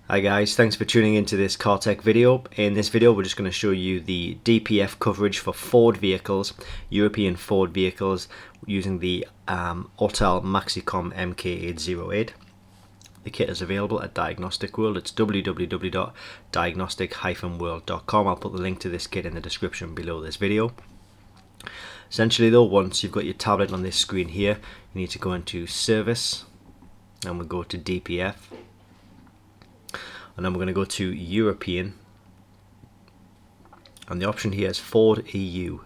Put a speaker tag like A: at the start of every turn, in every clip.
A: Hi guys, thanks for tuning into this car tech video. In this video we're just going to show you the DPF coverage for Ford vehicles, European Ford vehicles, using the Autel Maxicom MK808. The kit is available at Diagnostic World. It's www.diagnostic-world.com. I'll put the link to this kit in the description below this video. Essentially though, once you've got your tablet on this screen here, you need to go into Service, and we'll go to DPF. And then we're going to go to European, and the option here is Ford EU.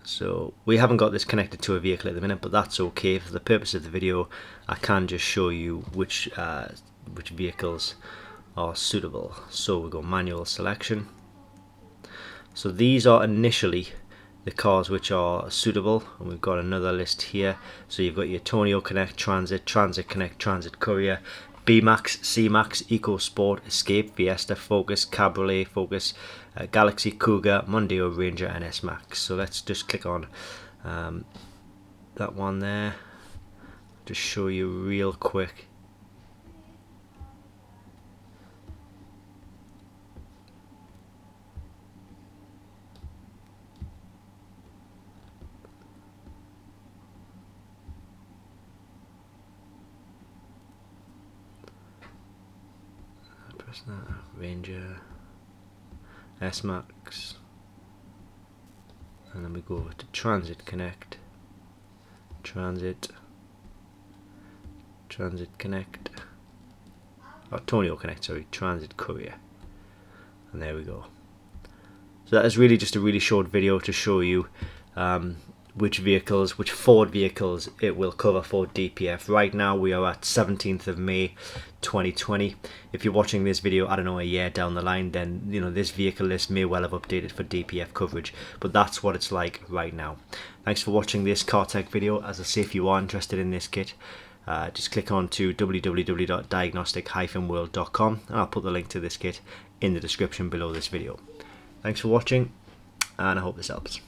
A: So we haven't got this connected to a vehicle at the minute, but that's okay. For the purpose of the video, I can just show you which vehicles are suitable. So we go manual selection. So these are initially the cars which are suitable, and we've got another list here. So you've got your Tonio Connect, Transit, Transit Connect, Transit Courier, B-Max, C-Max, EcoSport, Escape, Fiesta, Focus, Cabriolet, Focus, Galaxy, Cougar, Mondeo, Ranger and S-Max. So let's just click on that one there, just show you real quick. Ranger, S-Max, and then we go over to Transit Connect, Transit Connect, or Tonio Connect, sorry, Transit Courier, and there we go. So that is really just a really short video to show you which Ford vehicles it will cover for DPF. Right now we are at 17th of May 2020. If you're watching this video, I don't know, a year down the line, then you know this vehicle list may well have updated for DPF coverage, but that's what it's like right now. Thanks for watching this car tech video. As I say, if you are interested in this kit, just click on to www.diagnostic-world.com, and I'll put the link to this kit in the description below this video. Thanks for watching, and I hope this helps.